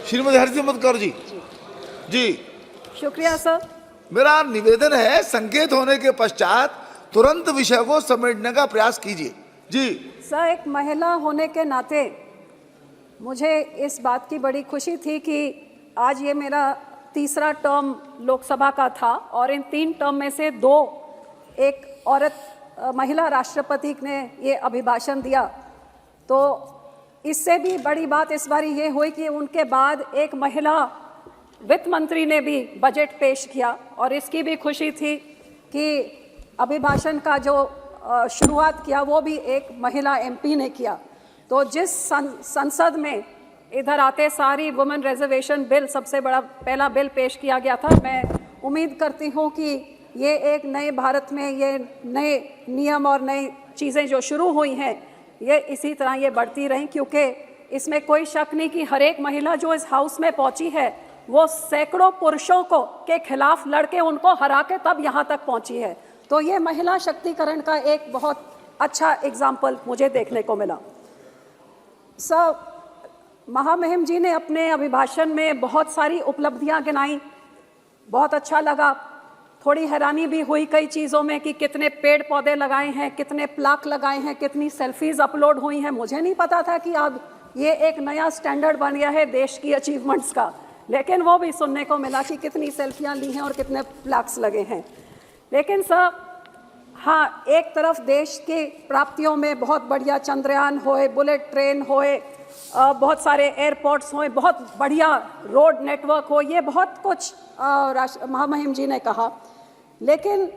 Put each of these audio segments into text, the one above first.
श्रीमती हरसिमरत कौर जी। जी शुक्रिया सर। मेरा निवेदन है, संकेत होने के पश्चात तुरंत विषय को समेटने का प्रयास कीजिए। जी सर, एक महिला होने के नाते मुझे इस बात की बड़ी खुशी थी कि आज ये मेरा तीसरा टर्म लोकसभा का था और इन 3 टर्म में से 2 एक औरत महिला राष्ट्रपति ने ये अभिभाषण दिया। तो इससे भी बड़ी बात इस बार ये हुई कि उनके बाद एक महिला वित्त मंत्री ने भी बजट पेश किया और इसकी भी खुशी थी कि अभिभाषण का जो शुरुआत किया वो भी एक महिला एमपी ने किया। तो जिस संसद में इधर आते सारी वुमेन रिजर्वेशन बिल सबसे बड़ा पहला बिल पेश किया गया था, मैं उम्मीद करती हूँ कि ये एक नए भारत में ये नए नियम और नई चीज़ें जो शुरू हुई हैं ये इसी तरह ये बढ़ती रहें, क्योंकि इसमें कोई शक नहीं कि हर एक महिला जो इस हाउस में पहुंची है वो सैकड़ों पुरुषों को के खिलाफ लड़के उनको हरा के तब यहाँ तक पहुंची है। तो ये महिला शक्तिकरण का एक बहुत अच्छा एग्जाम्पल मुझे देखने को मिला। सर, महामहिम जी ने अपने अभिभाषण में बहुत सारी उपलब्धियां गिनाई, बहुत अच्छा लगा। थोड़ी हैरानी भी हुई कई चीज़ों में कि कितने पेड़ पौधे लगाए हैं, कितने प्लाक लगाए हैं, कितनी सेल्फीज अपलोड हुई हैं। मुझे नहीं पता था कि अब ये एक नया स्टैंडर्ड बन गया है देश की अचीवमेंट्स का, लेकिन वो भी सुनने को मिला कि कितनी सेल्फियां ली हैं और कितने प्लाक्स लगे हैं। लेकिन सर हाँ, एक तरफ देश की प्राप्तियों में बहुत बढ़िया चंद्रयान होए, बुलेट ट्रेन होए, बहुत सारे एयरपोर्ट्स होए, बहुत बढ़िया रोड नेटवर्क हो, ये बहुत कुछ महामहिम जी ने कहा। लेकिन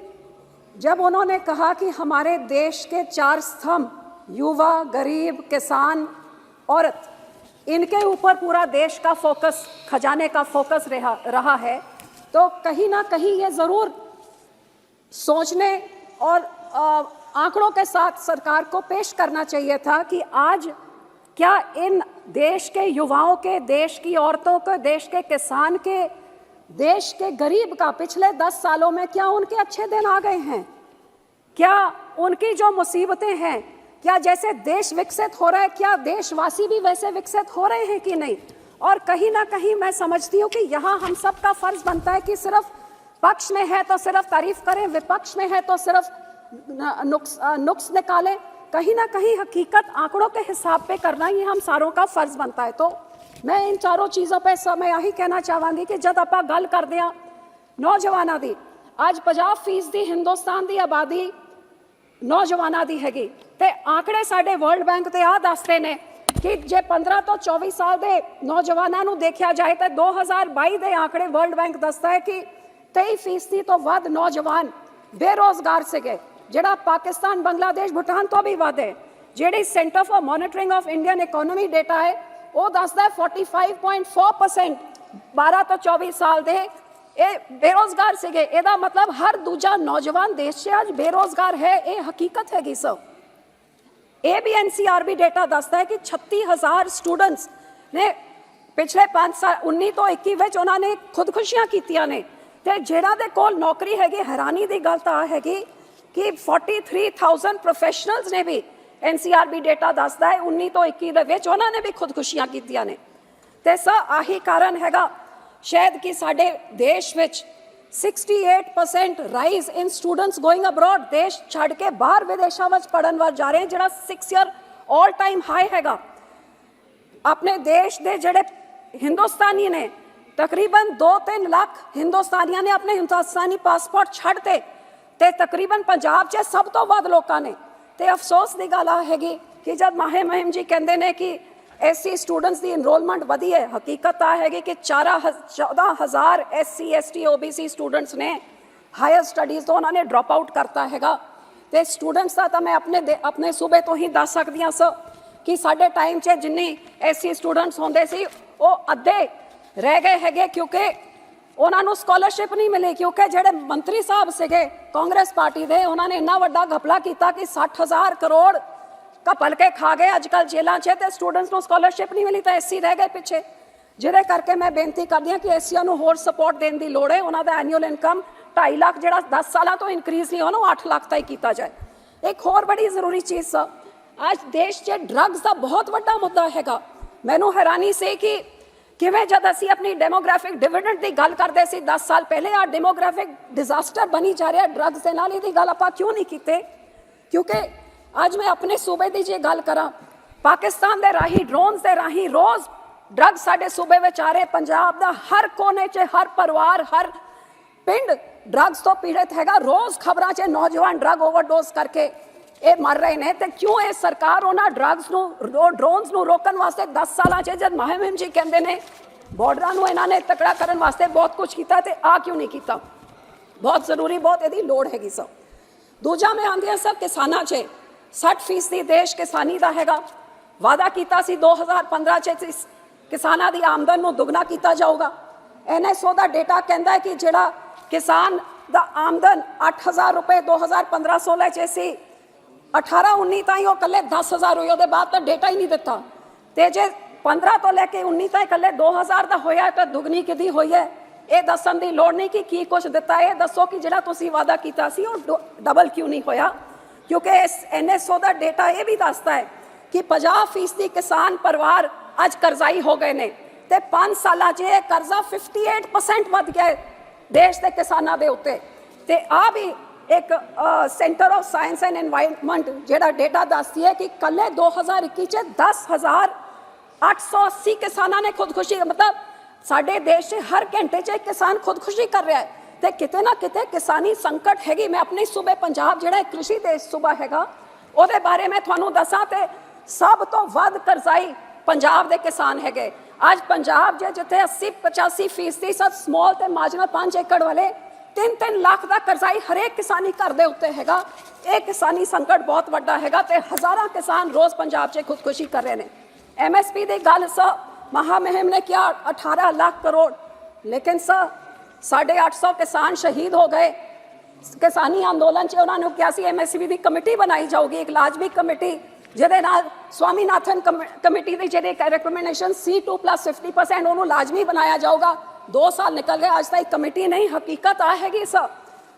जब उन्होंने कहा कि हमारे देश के 4 स्तंभ युवा, गरीब, किसान, औरत, इनके ऊपर पूरा देश का फोकस, खजाने का फोकस रहा है, तो कहीं ना कहीं ये ज़रूर सोचने और आंकड़ों के साथ सरकार को पेश करना चाहिए था कि आज क्या इन देश के युवाओं के, देश की औरतों के, देश के किसान के, देश के गरीब का पिछले 10 सालों में क्या उनके अच्छे दिन आ गए हैं? क्या उनकी जो मुसीबतें हैं, क्या जैसे देश विकसित हो रहा है, क्या देशवासी भी वैसे विकसित हो रहे हैं कि नहीं? और कहीं ना कहीं मैं समझती हूँ कि यहाँ हम सब का फर्ज बनता है कि सिर्फ पक्ष में है तो सिर्फ तारीफ करें, विपक्ष में है तो सिर्फ नुक्स निकालें। कहीं ना कहीं हकीकत आंकड़ों के हिसाब पे करना ये हम सारों का फर्ज बनता है। तो मैं इन चारों चीज़ों पे समय यही कहना चाहूँगी कि जब आप गल कर दिया नौजवाना दी, आज 50% हिंदुस्तान की आबादी नौजवाना दी हैगी, ते आंकड़े साडे वर्ल्ड बैंक ते आ दसते ने कि जे 15 तो 24 साल के नौजवानों को देखा जाए तो 2022 के आंकड़े वर्ल्ड बैंक दसता है कि 23% तो वध नौजवान बेरोजगार से गए, जिहड़ा पाकिस्तान, बांग्लादेश, भूटान तो भी वध है। जिहड़ी centre for monitoring of Indian economy data है वो दसदा है 45.4% 12 तो 24 साल दे बेरोजगार से गए। एदा मतलब हर दूजा नौजवान देश से आज बेरोजगार है, ये हकीकत हैगी सर। ये भी NCRB डेटा दसदा है कि 36,000 स्टूडेंट्स ने पिछले 5 साल 19 तो 21 उन्होंने खुदकुशियां कीतियां ने, ते जिहड़ा दे कोल नौकरी हैगी, हैरानी दी गल तां हैगी कि 43,000 प्रोफेशनल्स ने भी NCRB डेटा दसदा है 19 तो 21 दे विच उन्होंने भी खुदकुशियां कीतियां ने। ते सर आही कारण हैगा शायद कि साडे देश विच 68% rise in students going abroad, देश छड़ के बाहर विदेशों में पढ़न वाल जा रहे हैं, जिहड़ा 6 ईयर ऑल टाइम हाई हैगा। अपने देश दे जिहड़े हिंदुस्तानी ने तकरीबन 2-3 लाख हिंदुस्तानियों ने अपने हिंदुस्तानी पासपोर्ट छड़ते, ते तकरीबन पंजाब च सब तो वध लोगों ने। ते अफसोस की गल हैगी कि जब महामहिम जी कहते हैं कि SC स्टूडेंट्स की इनरोलमेंट वधी है, हकीकत आ हैगी कि 14,000 SC ST OBC स्टूडेंट्स ने हायर स्टडीज़ तो उन्होंने ड्रॉप आउट करता हैगा। ते स्टूडेंट्स का तो मैं अपने सूबे तो ही दस सकती हाँ सर कि साडे टाइम च जिन्नी SC स्टूडेंट्स होंदे सी वो अद्धे रह गए हैगे, क्योंकि उन्होंने स्कॉलरशिप नहीं मिली, क्योंकि जेडे मंत्री साहब से कांग्रेस पार्टी दे उन्होंने इन्ना वड्डा घपला किया कि 60,000 करोड़ घपल के खा गए अजकल जेलों च, ते स्टूडेंट्स को स्कॉलरशिप नहीं मिली तो SC रह गए पिछे। जिहदे करके मैं बेनती करदी हाँ कि SCiਆਂ ਨੂੰ होर सपोर्ट देने की लोड़ है। उन्होंने एनुअल इनकम 2.5 लाख जिहड़ा 10 सालों तो इनक्रीज़ नहीं होना 8 लाख तक किया जाए। एक होर बड़ी जरूरी चीज़ सर, आज देश च ड्रग्स का बहुत वड्डा मुद्दा हैगा। मैनू हैरानी से कि ਕਿਵੇਂ ਜਦ ਅਸੀਂ ਆਪਣੀ ਡੈਮੋਗ੍ਰਾਫਿਕ ਡਿਵੀਡੈਂਡ ਦੀ ਗੱਲ ਕਰਦੇ ਸੀ 10 ਸਾਲ ਪਹਿਲੇ, ਆ ਡੈਮੋਗ੍ਰਾਫਿਕ ਡਿਜ਼ਾਸਟਰ ਬਣੀ ਜਾ ਰਿਹਾ ਡਰੱਗਸ ਦੇ ਨਾਲ, ਇਹਦੀ ਗੱਲ ਆਪਾਂ ਕਿਉਂ ਨਹੀਂ ਕੀਤੇ? ਕਿਉਂਕਿ ਅੱਜ ਮੈਂ ਆਪਣੇ ਸੂਬੇ ਦੀ ਜੇ ਗੱਲ ਕਰਾਂ, ਪਾਕਿਸਤਾਨ ਦੇ ਰਾਹੀਂ ਡਰੋਨਸ ਦੇ ਰਾਹੀਂ ਰੋਜ਼ ਡਰੱਗ ਸਾਡੇ ਸੂਬੇ ਵਿੱਚ ਆ ਰਹੇ। ਪੰਜਾਬ ਦਾ ਹਰ ਕੋਨੇ 'ਚ ਹਰ ਪਰਿਵਾਰ ਹਰ ਪਿੰਡ ਡਰੱਗਸ ਤੋਂ ਪੀੜਤ ਹੈਗਾ। ਰੋਜ਼ ਖਬਰਾਂ 'ਚ ਨੌਜਵਾਨ ਡਰੱਗ ਓਵਰਡੋਜ਼ ਕਰਕੇ ਇਹ ਮਰ ਰਹੇ ਨੇ। ਤੇ ਕਿਉਂ ਇਹ ਸਰਕਾਰ ਉਹਨਾਂ ਡਰੱਗਸ ਨੂੰ ਡਰੋਨਸ ਨੂੰ ਰੋਕਣ ਵਾਸਤੇ 10 ਸਾਲਾਂ 'ਚ ਜਦ ਮੁਹਿੰਮ ਜੀ ਕਹਿੰਦੇ ਨੇ ਬਾਰਡਰਾਂ ਨੂੰ ਇਹਨਾਂ ਨੇ ਤਕੜਾ ਕਰਨ ਵਾਸਤੇ ਬਹੁਤ ਕੁਝ ਕੀਤਾ, ਤੇ ਆ ਕਿਉਂ ਨਹੀਂ ਕੀਤਾ? ਬਹੁਤ ਜ਼ਰੂਰੀ, ਬਹੁਤ ਇਹਦੀ ਲੋੜ ਹੈਗੀ ਸਭ। ਦੂਜਾ ਮੈਂ ਆਂਦੀ ਹਾਂ ਸਭ ਕਿਸਾਨਾਂ 'ਚ 60% ਦੇਸ਼ ਕਿਸਾਨੀ ਦਾ ਹੈਗਾ। ਵਾਅਦਾ ਕੀਤਾ ਸੀ 2015 'ਚ ਕਿਸਾਨਾਂ ਦੀ ਆਮਦਨ ਨੂੰ ਦੁੱਗਣਾ ਕੀਤਾ ਜਾਊਗਾ। NSO ਦਾ ਡੇਟਾ ਕਹਿੰਦਾ ਹੈ ਕਿ ਜਿਹੜਾ ਕਿਸਾਨ ਦਾ ਆਮਦਨ 8000 ਰੁਪਏ 2015-16 'ਚ ਸੀ, 18-19 ਤਾਈਂ ਉਹ ਇਕੱਲੇ 10,000 ਹੋਈ। ਉਹਦੇ ਬਾਅਦ ਤਾਂ ਡੇਟਾ ਹੀ ਨਹੀਂ ਦਿੱਤਾ। ਤੇ ਜੇ 15 ਤੋਂ ਲੈ ਕੇ 19 ਤਾਈਂ ਇਕੱਲੇ 2000 ਦਾ ਹੋਇਆ ਤਾਂ ਦੁੱਗਣੀ ਕਿਦੀ ਹੋਈ ਹੈ? ਇਹ ਦੱਸਣ ਦੀ ਲੋੜ ਨਹੀਂ ਕਿ ਕੀ ਕੁਝ ਦਿੱਤਾ। ਇਹ ਦੱਸੋ ਕਿ ਜਿਹੜਾ ਤੁਸੀਂ ਵਾਅਦਾ ਕੀਤਾ ਸੀ ਉਹ ਡਬਲ ਕਿਉਂ ਨਹੀਂ ਹੋਇਆ? ਕਿਉਂਕਿ ਇਸ NSO ਦਾ ਡੇਟਾ ਇਹ ਵੀ ਦੱਸਦਾ ਹੈ ਕਿ 50% ਕਿਸਾਨ ਪਰਿਵਾਰ ਅੱਜ ਕਰਜ਼ਾਈ ਹੋ ਗਏ ਨੇ, ਤੇ 5 ਸਾਲਾਂ 'ਚ ਇਹ ਕਰਜ਼ਾ 58% ਵੱਧ ਗਿਆ ਹੈ ਦੇਸ਼ ਦੇ ਕਿਸਾਨਾਂ ਦੇ ਉੱਤੇ। ਤੇ ਆ ਵੀ ਇੱਕ centre of science and environment ਜਿਹੜਾ ਡੇਟਾ ਦੱਸਦੀ ਹੈ ਕਿ ਕੱਲੇ 2021 'ਚ 10,880 ਕਿਸਾਨਾਂ ਨੇ ਖੁਦਕੁਸ਼ੀ, ਮਤਲਬ ਸਾਡੇ ਦੇਸ਼ 'ਚ ਹਰ ਘੰਟੇ 'ਚ ਇੱਕ ਕਿਸਾਨ ਖੁਦਕੁਸ਼ੀ ਕਰ ਰਿਹਾ ਹੈ। ਤੇ ਕਿਤੇ ਨਾ ਕਿਤੇ ਕਿਸਾਨੀ ਸੰਕਟ ਹੈਗੀ। ਮੈਂ ਆਪਣੇ ਸੂਬੇ ਪੰਜਾਬ ਜਿਹੜਾ ਇੱਕ ਕ੍ਰਿਸ਼ੀ ਦੇਸ਼ ਸੂਬਾ ਹੈਗਾ, ਉਹਦੇ ਬਾਰੇ ਮੈਂ ਤੁਹਾਨੂੰ ਦੱਸਾਂ ਤੇ ਸਭ ਤੋਂ ਵੱਧ ਕਰਜ਼ਾਈ ਪੰਜਾਬ ਦੇ ਕਿਸਾਨ ਹੈਗੇ। ਅੱਜ ਪੰਜਾਬ ਜਿੱਥੇ 80-85% ਸਭ ਸਮਾਲ ਤੇ ਮਾਰਜਨਲ 5 ਏਕੜ ਵਾਲੇ 3-3 ਲੱਖ ਦਾ ਕਰਜ਼ਾਈ ਹਰੇਕ ਕਿਸਾਨੀ ਘਰ ਦੇ ਉੱਤੇ ਹੈਗਾ। ਇਹ ਕਿਸਾਨੀ ਸੰਕਟ ਬਹੁਤ ਵੱਡਾ ਹੈਗਾ ਤੇ ਹਜ਼ਾਰਾਂ ਕਿਸਾਨ ਰੋਜ਼ ਪੰਜਾਬ 'ਚ ਖੁਦਕੁਸ਼ੀ ਕਰ ਰਹੇ ਨੇ। MSP ਦੀ ਗੱਲ ਮਹਾ ਮੁਹਿੰਮ ਨੇ ਕਿਹਾ 18 ਲੱਖ ਕਰੋੜ, ਲੇਕਿਨ 850 ਕਿਸਾਨ ਸ਼ਹੀਦ ਹੋ ਗਏ ਕਿਸਾਨੀ ਅੰਦੋਲਨ 'ਚ। ਉਹਨਾਂ ਨੂੰ ਕਿਹਾ ਸੀ MSP ਦੀ ਕਮੇਟੀ ਬਣਾਈ ਜਾਊਗੀ, ਇੱਕ ਲਾਜ਼ਮੀ ਕਮੇਟੀ, ਜਿਹਦੇ ਨਾਲ ਸਵਾਮੀਨਾਥਨ ਕਮੇਟੀ ਦੀ ਜਿਹੜੀ ਰეკਮੈਂਡੇਸ਼ਨ C2+50% ਉਹਨੂੰ ਲਾਜ਼ਮੀ ਬਣਾਇਆ ਜਾਊਗਾ। 2 ਸਾਲ ਨਿਕਲ ਗਏ, ਅੱਜ ਤੱਕ ਕਮੇਟੀ ਨਹੀਂ। ਹਕੀਕਤ ਆ ਹੈਗੀ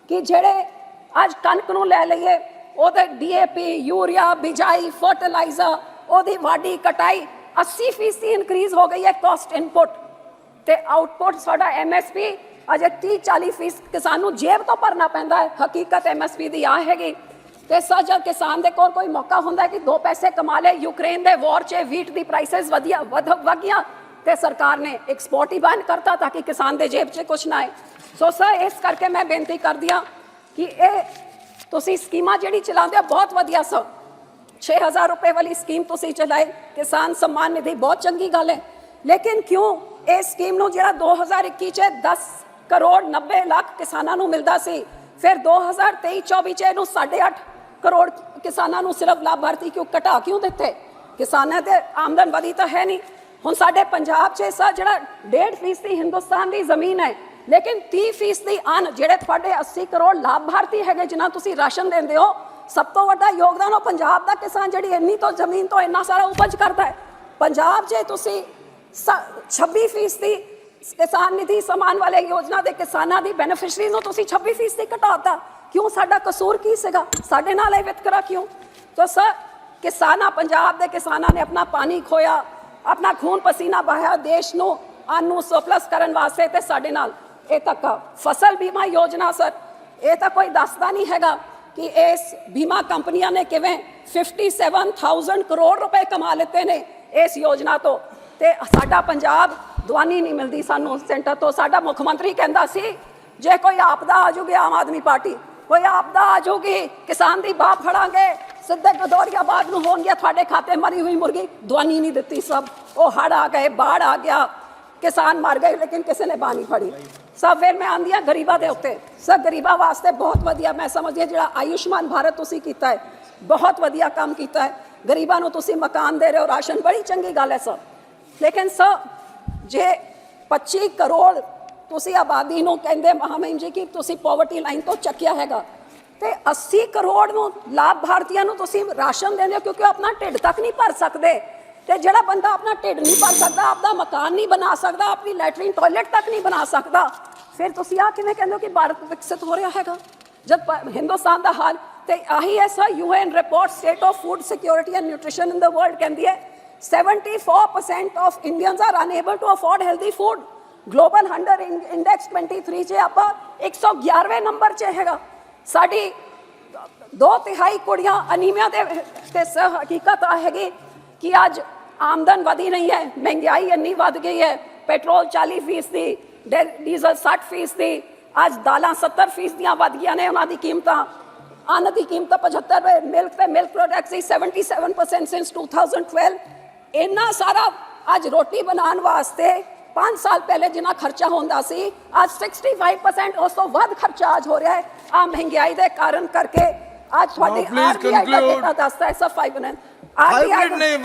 ਕਿ ਜਿਹੜੇ ਅੱਜ ਕਣਕ ਨੂੰ ਲੈ ਲਈਏ, ਉਹਦੇ DAP, ਯੂਰੀਆ, ਬਿਜਾਈ, ਫਰਟੀਲਾਈਜ਼ਰ, ਉਹਦੀ ਵਾਢੀ ਕਟਾਈ 80% ਇਨਕਰੀਜ਼ ਹੋ ਗਈ ਹੈ ਕਾਸਟ ਇਨਪੁਟ, ਤੇ ਆਊਟਪੁੱਟ ਸਾਡਾ MSP ਅਜੇ 30-40% ਕਿਸਾਨ ਨੂੰ ਜੇਬ ਤੋਂ ਭਰਨਾ ਪੈਂਦਾ ਹੈ। ਹਕੀਕਤ MSP ਦੀ ਆ ਹੈਗੀ। ਤੇ ਜਦ ਕਿਸਾਨ ਦੇ ਕੋਲ ਕੋਈ ਮੌਕਾ ਹੁੰਦਾ ਕਿ 2 ਪੈਸੇ ਕਮਾ ਲੇ, ਯੂਕਰੇਨ ਦੇ ਵਾਰ 'ਚ ਵੀਟ ਦੀ ਪ੍ਰਾਈਸਿਸ ਵਧੀਆਂ ਤੇ ਸਰਕਾਰ ਨੇ ਐਕਸਪੋਰਟ ਹੀ ਬੰਦ ਕਰਤਾ ਤਾਂ ਕਿ ਕਿਸਾਨ ਦੇ ਜੇਬ 'ਚ ਕੁਛ ਨਾ ਆਏ। ਇਸ ਕਰਕੇ ਮੈਂ ਬੇਨਤੀ ਕਰਦੀ ਹਾਂ ਕਿ ਇਹ ਤੁਸੀਂ ਸਕੀਮਾਂ ਜਿਹੜੀ ਚਲਾਉਂਦੇ ਹੋ ਬਹੁਤ ਵਧੀਆ 6000 ਰੁਪਏ ਵਾਲੀ ਸਕੀਮ ਤੁਸੀਂ ਚਲਾਏ, ਕਿਸਾਨ सम्मान निधि बहुत ਚੰਗੀ ਗੱਲ ਹੈ। ਲੇਕਿਨ ਕਿਉਂ ਇਹ ਸਕੀਮ ਨੂੰ ਜਿਹੜਾ 2021 'ਚ 10 ਕਰੋੜ 90 ਲੱਖ ਕਿਸਾਨਾਂ ਨੂੰ ਮਿਲਦਾ ਸੀ, ਫਿਰ 2023-24 'ਚ ਇਹਨੂੰ 8.5 ਕਰੋੜ ਕਿਸਾਨਾਂ ਨੂੰ ਸਿਰਫ ਲਾਭਾਰਥੀ ਕਿਉਂ ਘਟਾ ਕਿਉਂ ਦਿੱਤੇ? ਕਿਸਾਨਾਂ ਤੇ ਆਮਦਨ ਵਧੀ ਤਾਂ ਹੈ ਨਹੀਂ। ਹੁਣ ਸਾਡੇ ਪੰਜਾਬ 'ਚ ਜਿਹੜਾ 1.5% ਹਿੰਦੁਸਤਾਨ ਦੀ ਜ਼ਮੀਨ ਹੈ, ਲੇਕਿਨ 30% ਅਨ ਜਿਹੜੇ ਤੁਹਾਡੇ 80 ਕਰੋੜ ਲਾਭਾਰਥੀ ਹੈਗੇ ਜਿਨ੍ਹਾਂ ਤੁਸੀਂ ਰਾਸ਼ਨ ਦਿੰਦੇ ਹੋ, ਸਭ ਤੋਂ ਵੱਡਾ ਯੋਗਦਾਨ ਉਹ ਪੰਜਾਬ ਦਾ ਕਿਸਾਨ ਜਿਹੜੀ ਇੰਨੀ ਤੋਂ ਜ਼ਮੀਨ ਤੋਂ ਇੰਨਾ ਸਾਰਾ ਉਪਜ ਕਰਦਾ ਹੈ। ਪੰਜਾਬ 'ਚ ਤੁਸੀਂ 26% ਕਿਸਾਨ ਨਿਧੀ ਸਮਾਨ ਵਾਲੇ ਯੋਜਨਾ ਦੇ ਕਿਸਾਨਾਂ ਦੀ ਬੈਨੀਫਿਸ਼ਰੀ ਨੂੰ ਤੁਸੀਂ 26% ਘਟਾਤਾ। ਕਿਉਂ? ਸਾਡਾ ਕਸੂਰ ਕੀ ਸੀਗਾ? ਸਾਡੇ ਨਾਲ ਇਹ ਵਿਤਕਰਾ ਕਿਉਂ? ਤਾਂ ਕਿਸਾਨਾਂ, ਪੰਜਾਬ ਦੇ ਕਿਸਾਨਾਂ ਨੇ ਆਪਣਾ ਪਾਣੀ ਖੋਇਆ, ਆਪਣਾ ਖੂਨ ਪਸੀਨਾ ਬਹਾਇਆ ਦੇਸ਼ ਨੂੰ ਅੰਨ ਨੂੰ ਸਰਪਲਸ ਕਰਨ ਵਾਸਤੇ, ਤੇ ਸਾਡੇ ਨਾਲ ਇਹ ਤੱਕ ਫਸਲ ਬੀਮਾ ਯੋਜਨਾ ਇਹ ਤਾਂ ਕੋਈ ਦੱਸਦਾ ਨਹੀਂ ਹੈਗਾ ਕਿ ਇਸ ਬੀਮਾ ਕੰਪਨੀਆਂ ਨੇ ਕਿਵੇਂ 57,000 ਕਰੋੜ ਰੁਪਏ ਕਮਾ ਲਿੱਤੇ ਨੇ ਇਸ ਯੋਜਨਾ ਤੋਂ। ਤੇ ਸਾਡਾ ਪੰਜਾਬ ਦਵਾਨੀ ਨਹੀਂ ਮਿਲਦੀ ਸਾਨੂੰ ਸੈਂਟਰ ਤੋਂ। ਸਾਡਾ ਮੁੱਖ ਮੰਤਰੀ ਕਹਿੰਦਾ ਸੀ ਜੇ ਕੋਈ ਆਪਦਾ ਆ ਜੂਗੀ, ਆਮ ਆਦਮੀ ਪਾਰਟੀ ਕੋਈ ਆਪਦਾ ਆ ਜੂਗੀ, ਕਿਸਾਨ ਦੀ ਬਾਹ ਫੜਾਂਗੇ, ਸਿੱਧੇ ਗਦੋਰੀਆ ਬਾਗ ਨੂੰ ਹੋਣਗੇ ਤੁਹਾਡੇ ਖਾਤੇ ਮਰੀ ਹੋਈ ਮੁਰਗੀ। ਦਵਾਨੀ ਨਹੀਂ ਦਿੱਤੀ। ਉਹ ਹੜ ਆ ਗਏ, ਬਾੜ ਆ ਗਿਆ, ਕਿਸਾਨ ਮਰ ਗਏ, ਲੇਕਿਨ ਕਿਸੇ ਨੇ ਬਾਹ ਨਹੀਂ ਫੜੀ। ਫਿਰ ਮੈਂ ਆਂਦੀ ਹਾਂ ਗਰੀਬਾਂ ਦੇ ਉੱਤੇ। ਗਰੀਬਾਂ ਵਾਸਤੇ ਬਹੁਤ ਵਧੀਆ ਮੈਂ ਸਮਝਦੀ ਜਿਹੜਾ ਆਯੁਸ਼ਮਾਨ ਭਾਰਤ ਤੁਸੀਂ ਕੀਤਾ ਹੈ, ਬਹੁਤ ਵਧੀਆ ਕੰਮ ਕੀਤਾ ਹੈ। ਗਰੀਬਾਂ ਨੂੰ ਤੁਸੀਂ ਮਕਾਨ ਦੇ ਰਹੇ ਹੋ, ਰਾਸ਼ਨ, ਬੜੀ ਚੰਗੀ ਗੱਲ ਹੈ ਲੇਕਿਨ ਜੇ 25 ਕਰੋੜ ਤੁਸੀਂ ਆਬਾਦੀ ਨੂੰ ਕਹਿੰਦੇ ਮਹਾਮਹਿਮ ਜੀ ਕਿ ਤੁਸੀਂ ਪੋਵਰਟੀ ਲਾਈਨ ਤੋਂ ਚੱਕਿਆ ਹੈਗਾ, ਤੇ 80 ਕਰੋੜ ਨੂੰ ਲਾਭਾਰਥੀਆਂ ਨੂੰ ਤੁਸੀਂ ਰਾਸ਼ਨ ਦਿੰਦੇ ਹੋ ਕਿਉਂਕਿ ਉਹ ਆਪਣਾ ਢਿੱਡ ਤੱਕ ਨਹੀਂ ਭਰ ਸਕਦੇ। ਤੇ ਜਿਹੜਾ ਬੰਦਾ ਆਪਣਾ ਢਿੱਡ ਨਹੀਂ ਭਰ ਸਕਦਾ, ਆਪਦਾ ਮਕਾਨ ਨਹੀਂ ਬਣਾ ਸਕਦਾ, ਆਪਣੀ ਲੈਟਰਿਨ ਟਾਇਲਟ ਤੱਕ ਨਹੀਂ ਬਣਾ ਸਕਦਾ, ਫਿਰ ਤੁਸੀਂ ਆ ਕਿਵੇਂ ਕਹਿੰਦੇ ਹੋ ਕਿ ਭਾਰਤ ਵਿਕਸਿਤ ਹੋ ਰਿਹਾ ਹੈਗਾ ਜਦ ਹਿੰਦੁਸਤਾਨ ਦਾ ਹਾਲ? ਤੇ ਆਹੀ ਹੈ UN report state of food security and nutrition in the world ਕਹਿੰਦੀ ਹੈ 74% of Indians are unable to afford healthy food. Global hunger index 23 चे आप 111वें नंबर चे हैगा। साड़ी 2/3 कुड़ियां अनीमिया ते सह हकीकत हैगी कि आज आमदन वधी नहीं है, महंगाई इन्नी वध गई है। पेट्रोल 40%, डीजल 60%, आज दालां 70% वध गई ने उन्हां दी कीमतां। अन्न की कीमत 75, मिल्क पे मिल्क प्रोडक्ट्स 77% सिंस 2012। इन्ना सारा आज रोटी बनाने वास्ते 5 साल पहले जिन्ना खर्चा होंदा सी, आज 65% उस तो वध खर्चा आज हो रहा है आ महंगाई दे कारण करके। आज थोड़ी आरबीआई का डेटा दसदा है सब 5 मिनट नहीं,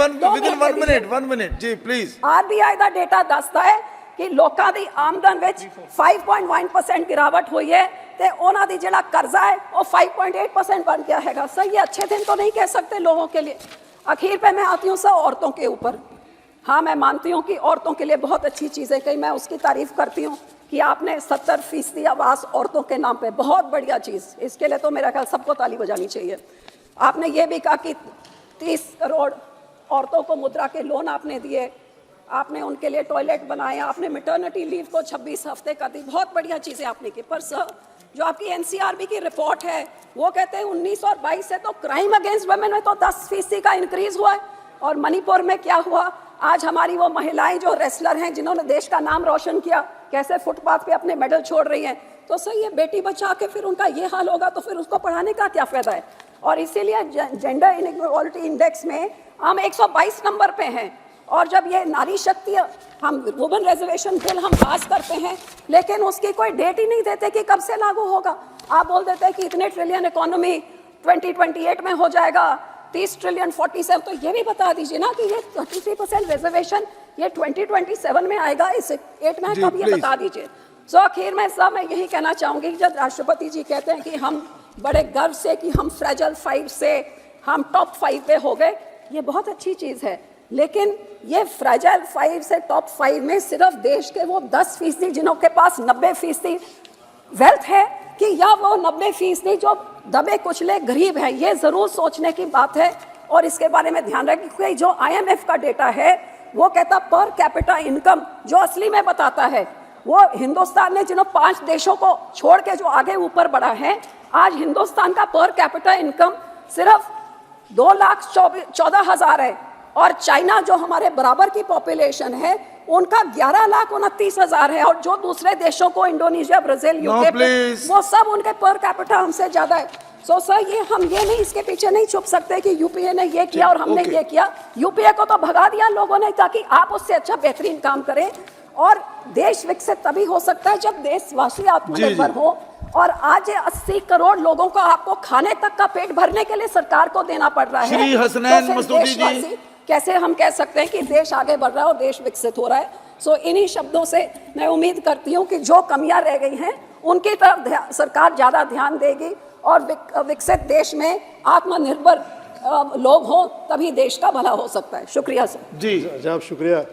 within 1 minute जी प्लीज। आरबीआई का डेटा दसदा है कि लोगों की आमदन विच 5.1% गिरावट हुई है ते उन्हां दी जिहड़ा कर्जा है वो 5.8% बन गया हैगा। सर ये अच्छे दिन तो नहीं कह सकते लोगों के लिए। आखिर पे मैं आती हूँ सर औरतों के ऊपर। हाँ, मैं मानती हूँ कि औरतों के लिए बहुत अच्छी चीज़ें कही, मैं उसकी तारीफ करती हूँ कि आपने 70% आवास औरतों के नाम पे, बहुत बढ़िया चीज़। इसके लिए तो मेरा ख्याल सबको ताली बजानी चाहिए। आपने ये भी कहा कि 30 करोड़ औरतों को मुद्रा के लोन आपने दिए, आपने उनके लिए टॉयलेट बनाए, आपने मैटरनिटी लीव को 26 हफ्ते का दी, बहुत बढ़िया चीज़ें आपने की। पर सर जो आपकी एनसीआरबी की रिपोर्ट है वो कहते हैं 19 और 22 से तो क्राइम अगेंस्ट वुमेन में तो 10% का इंक्रीज हुआ है। और मणिपुर में क्या हुआ, आज हमारी वो महिलाएं जो रेसलर हैं जिन्होंने देश का नाम रोशन किया, कैसे फुटपाथ पे अपने मेडल छोड़ रही हैं। तो सर ये बेटी बचा के फिर उनका ये हाल होगा तो फिर उसको पढ़ाने का क्या फ़ायदा है। और इसीलिए जेंडर इनइक्वालिटी इंडेक्स में हम 122 नंबर पे हैं। और जब ये नारी शक्ति हम वुमेन रिजर्वेशन बिल हम पास करते हैं लेकिन उसकी कोई डेट ही नहीं देते कि कब से लागू होगा। आप बोल देते हैं कि इतने ट्रिलियन इकोनॉमी 2028 में हो जाएगा, 30 ट्रिलियन 47। तो ये भी बता दीजिए ना कि ये 33% रिजर्वेशन ये 2027 में आएगा, इस 8 में कब, ये बता दीजिए। सो आखिर में सब मैं यही कहना चाहूँगी कि जब राष्ट्रपति जी कहते हैं कि हम बड़े गर्व से कि हम फ्रेजाइल 5 से हम टॉप 5 पे हो गए, ये बहुत अच्छी चीज़ है। लेकिन ये फ्रेजाइल 5 से टॉप 5 में सिर्फ देश के वो 10% जिनों के पास 90% वेल्थ है कि या वो 90% जो दबे कुचले गरीब है, ये ज़रूर सोचने की बात है। और इसके बारे में ध्यान रखें क्योंकि जो IMF का डेटा है वो कहता पर कैपिटा इनकम जो असली में बताता है वो हिंदुस्तान ने जिन्हों 5 देशों को छोड़ के जो आगे ऊपर बढ़ा है, आज हिंदुस्तान का पर कैपिटा इनकम सिर्फ 2,14,000 है। और चाइना जो हमारे बराबर की पॉपुलेशन है उनका 11,29,000 है। और जो दूसरे देशों को इंडोनेशिया, ब्राजील, यूके वो सब उनके पर कैपिटा हमसे ज़्यादा है। सो सर ये हम ये नहीं, इसके पीछे नहीं छुप सकते कि यूपीए ने ये किया और हमने ये किया। यूपीए को तो भगा दिया लोगों ने ताकि आप उससे अच्छा बेहतरीन काम करें। और देश विकसित तभी हो सकता है जब देशवासी आत्मनिर्भर हो। और आज 80 करोड़ लोगों को आपको खाने तक का पेट भरने के लिए सरकार को देना पड़ रहा है। श्री हसनैन मसूदी जी, कैसे हम कह सकते हैं कि देश आगे बढ़ रहा है और देश विकसित हो रहा है। सो इन्हीं शब्दों से मैं उम्मीद करती हूँ कि जो कमियां रह गई हैं उनकी तरफ सरकार ज़्यादा ध्यान देगी और विकसित देश में आत्मनिर्भर लोग हों तभी देश का भला हो सकता है। शुक्रिया सर। जी जनाब शुक्रिया।